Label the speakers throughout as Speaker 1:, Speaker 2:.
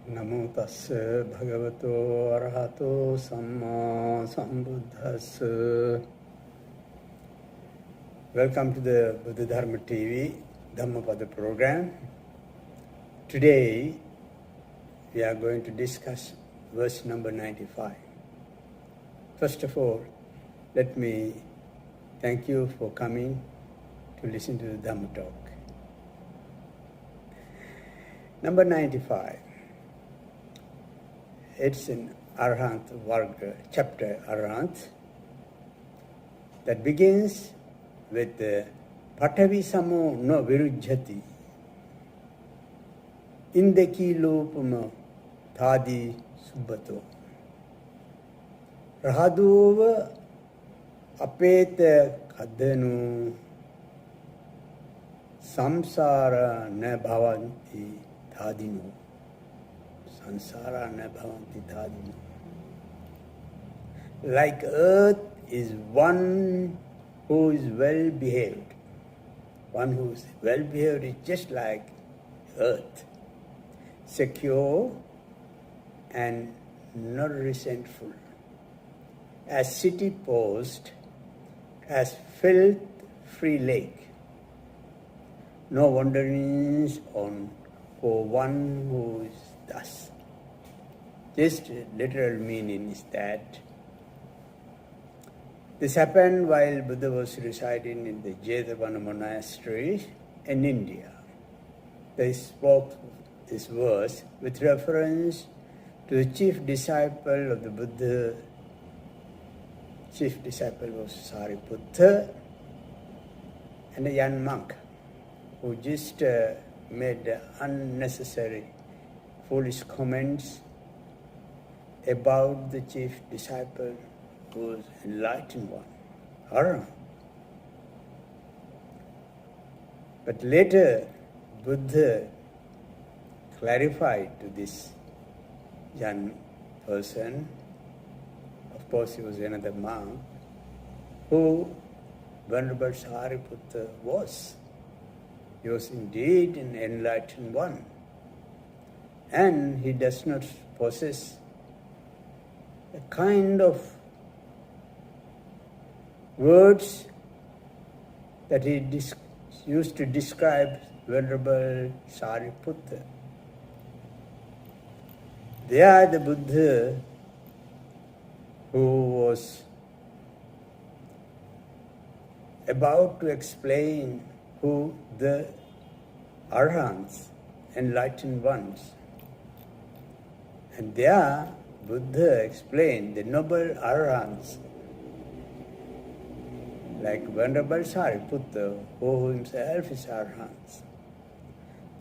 Speaker 1: Namo tassa bhagavato arahato samma sambuddhassa. Welcome to the Buddha Dharma TV Dhammapada program. Today we are going to discuss verse number 95. First of all, let me thank you for coming to listen to the Dhamma talk. Number 95. It's in Arahant Varga, chapter Arahant, that begins with Patavi Samo no Virujjati, Indeki Lopama Thadi Subbato. Rahaduva Apeta Kadenu Samsara Ne Bhavanti Thadino. Sansara na bhavanti thadino. Like earth is one who is well behaved. One who is well behaved is just like earth, secure and not resentful. As city post, as filth-free lake. No wanderings on for one who is thus. Just literal meaning is that this happened while Buddha was residing in the Jetavana monastery in India. They spoke this verse with reference to the chief disciple of the Buddha. Chief disciple was Sariputta, and a young monk who just made unnecessary foolish comments about the chief disciple who was enlightened one, Arahant. But later, Buddha clarified to this young person, of course he was another monk, who Venerable Sariputta was. He was indeed an enlightened one. And he does not possess a kind of words that he used to describe Venerable Sariputta. They are the Buddha who was about to explain who the Arahants, enlightened ones. And there, Buddha explained the noble Arahants, like Venerable Sariputta, who himself is Arahants.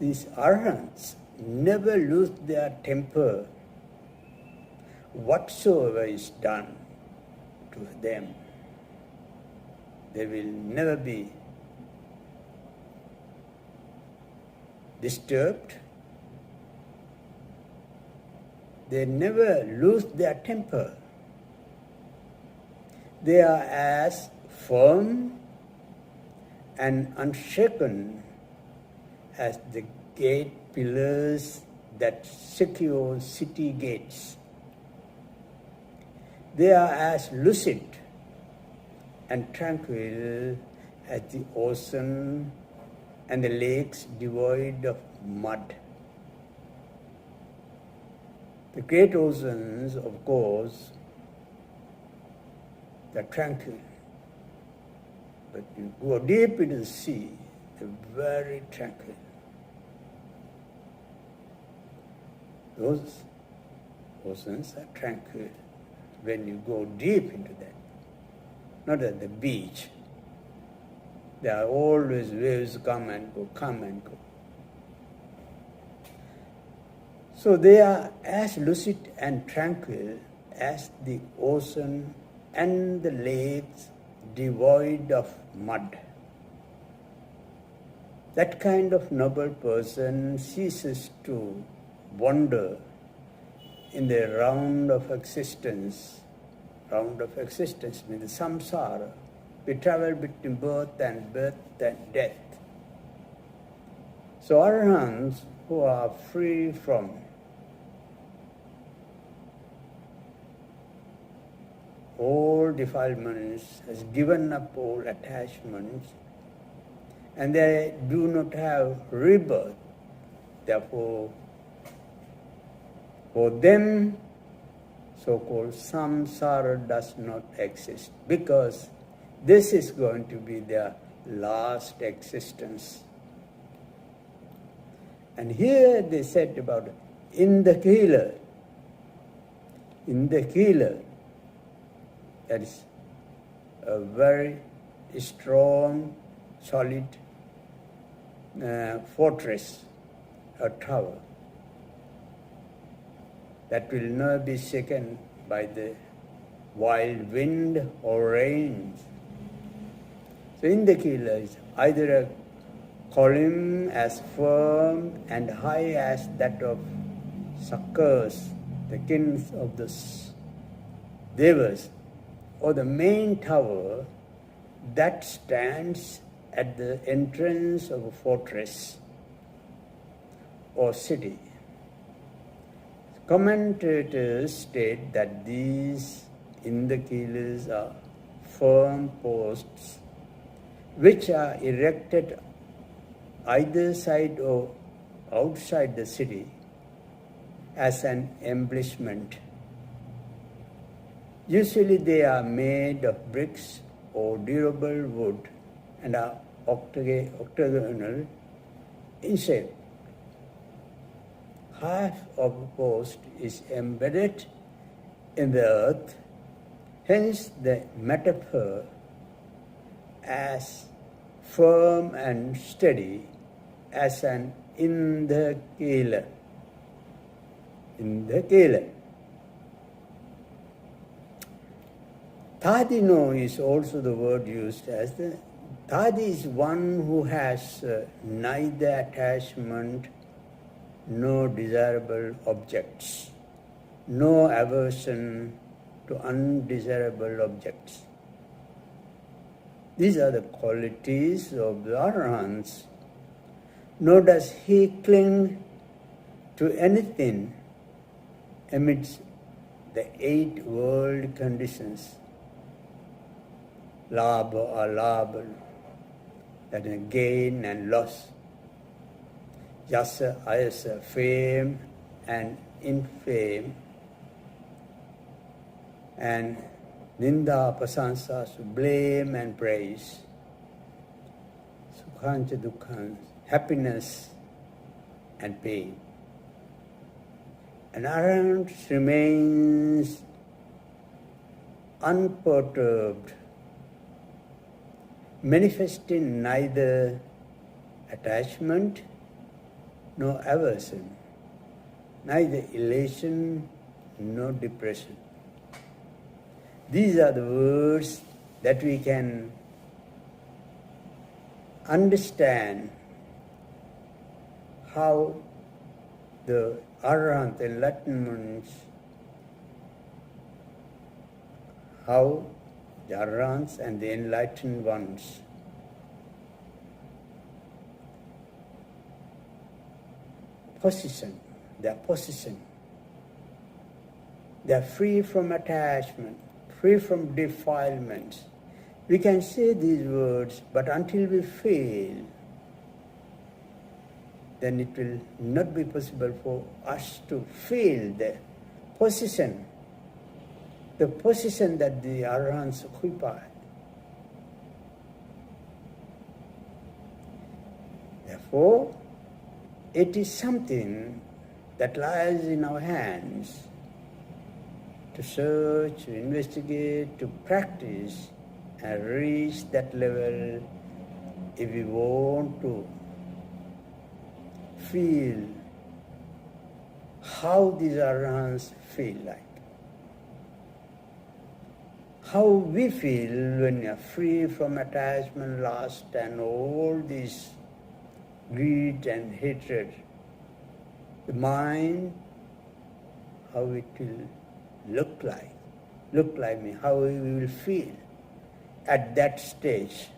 Speaker 1: These Arahants never lose their temper, whatsoever is done to them. They will never be disturbed. They never lose their temper. They are as firm and unshaken as the gate pillars that secure city gates. They are as lucid and tranquil as the ocean and the lakes devoid of mud. The great oceans, of course, they're tranquil. But you go deep into the sea, they're very tranquil. Those oceans are tranquil when you go deep into them. Not at the beach. There are always waves come and go, come and go. So they are as lucid and tranquil as the ocean and the lakes devoid of mud. That kind of noble person ceases to wander in the round of existence. Round of existence means samsara. We travel between birth and death. So Arahants who are free from all defilements, has given up all attachments, and they do not have rebirth. Therefore, for them, so-called samsara does not exist, because this is going to be their last existence. And here they said about in the killer, that is a very strong, solid fortress, a tower, that will never be shaken by the wild wind or rain. So in the killer is either a column as firm and high as that of Suckers, the kings of the Devas, or the main tower that stands at the entrance of a fortress or city. Commentators state that these Indrakilas are firm posts which are erected either side or outside the city as an embellishment. Usually they are made of bricks or durable wood and are octagonal in shape. Half of a post is embedded in the earth, hence the metaphor as firm and steady as an Indra-kila. Tadino is also the word used as the Tadi is one who has neither attachment, no desirable objects, no aversion to undesirable objects. These are the qualities of the Arahants. Nor does he cling to anything amidst the 8 world conditions. Labha or labha, that is gain and loss. Yasa, ayasa, fame and infame. And ninda, prasansa, blame and praise. Sukhancha, dukkhan, happiness and pain. An Arahant remains unperturbed, manifesting neither attachment nor aversion, neither elation nor depression. These are the words that we can understand how the Arahant enlightenments, how the Arahants and the enlightened ones their position. They are free from attachment, free from defilements. We can say these words, but until we fail, then it will not be possible for us to feel the position that the Arahants occupy. Therefore, it is something that lies in our hands to search, to investigate, to practice and reach that level if we want to feel how these Arahants feel like. How we feel when we are free from attachment, lust and all these greed and hatred. The mind, how it will look like me, how we will feel at that stage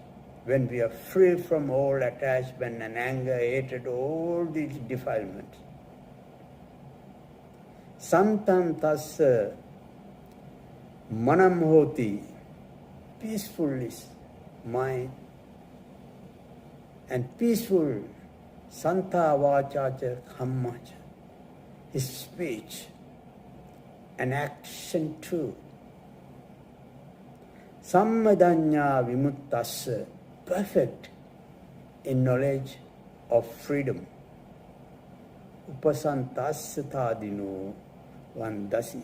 Speaker 1: when we are free from all attachment and anger, hatred, all these defilements. Santam tassa manam hoti, peaceful is mind, and peaceful santa vachacha kammacha, his speech and action too. Sammadanya vimuttasya, perfect in knowledge of freedom. Upasantasya tadino, one thus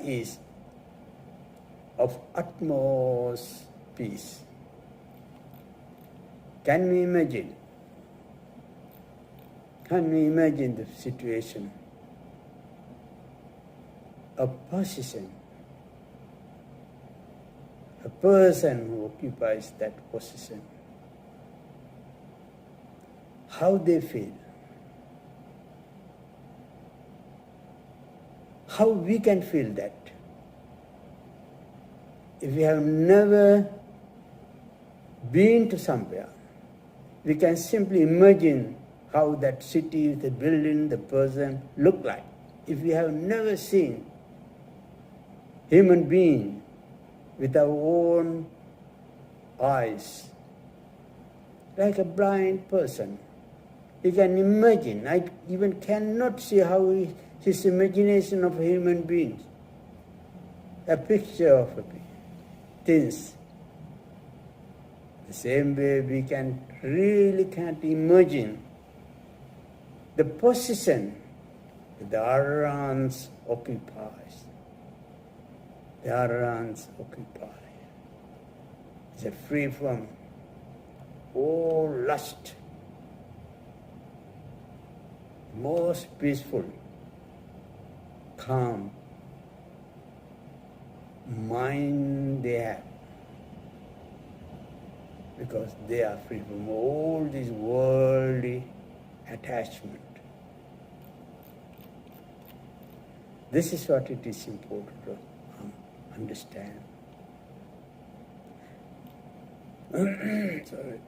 Speaker 1: is of utmost peace. Can we imagine? Can we imagine the situation? A position, a person who occupies that position, how they feel, how we can feel that. If we have never been to somewhere, we can simply imagine how that city, the building, the person look like. If we have never seen human being with our own eyes, like a blind person, he can imagine. I even cannot see how his imagination of human beings, a picture of things. The same way we can't imagine the position the Arahants occupies. The Arahants occupy. It's free from all lust, most peaceful, calm mind they have, because they are free from all this worldly attachment. This is what it is important to understand. Sorry.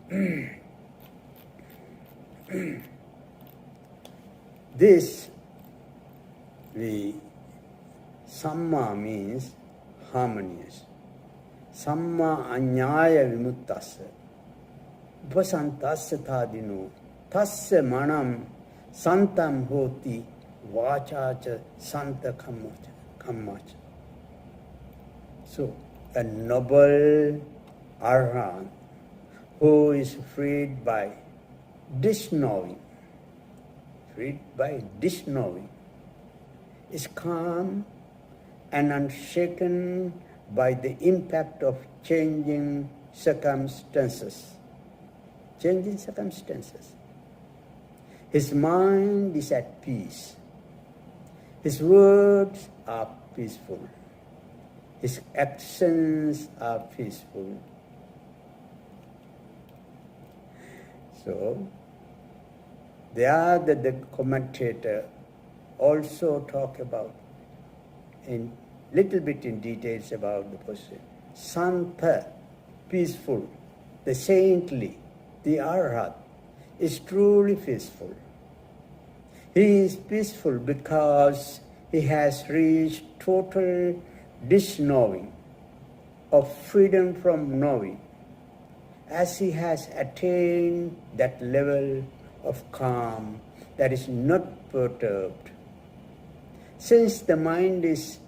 Speaker 1: This, the Samma means harmonious. Samma anyaya vimuttasya. Upasantasya tadino. Tasya manam santam hoti vachacha santa kammacha. So, a noble Arahant who is freed by disknowing, is calm and unshaken by the impact of changing circumstances. His mind is at peace. His words are peaceful. His actions are peaceful. So, the commentator also talk about in little bit in details about the person. Santa, peaceful, the saintly, the Arhat, is truly peaceful. He is peaceful because he has reached total disknowing, of freedom from knowing, as he has attained that level of calm that is not perturbed. Since the mind is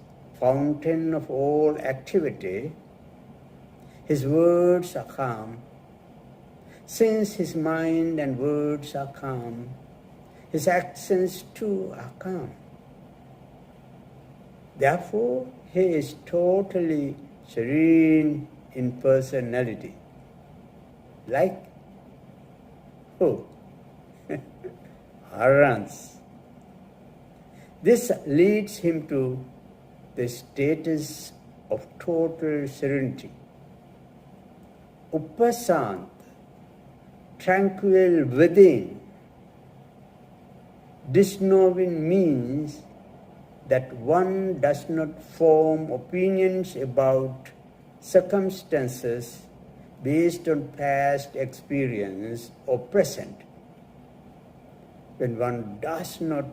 Speaker 1: fountain of all activity, his words are calm. Since his mind and words are calm, his actions too are calm. Therefore, he is totally serene in personality. Like who? Arahants. This leads him to the status of total serenity. Upasant, tranquil within. Disknowing means that one does not form opinions about circumstances based on past experience or present. When one does not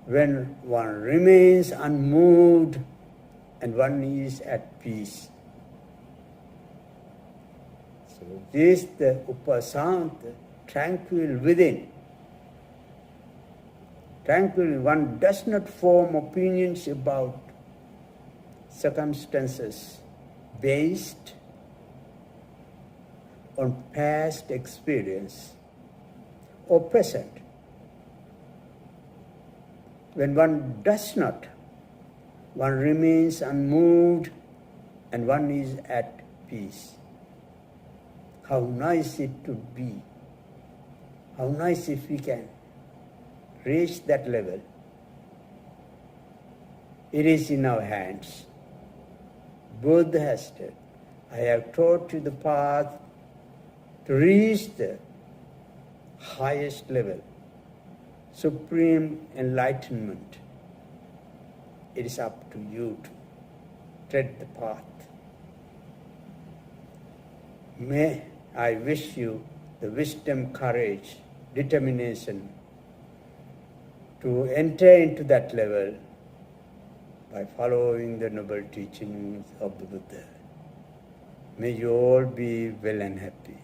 Speaker 1: when one remains unmoved and one is at peace. So this is the upasanta, tranquil within. Tranquil, one does not form opinions about circumstances based on past experience or present. When one does not, one remains unmoved and one is at peace. How nice it would be. How nice if we can reach that level. It is in our hands. Buddha has said, I have taught you the path to reach the highest level, supreme enlightenment. It is up to you to tread the path. May I wish you the wisdom, courage, determination to enter into that level by following the noble teachings of the Buddha. May you all be well and happy.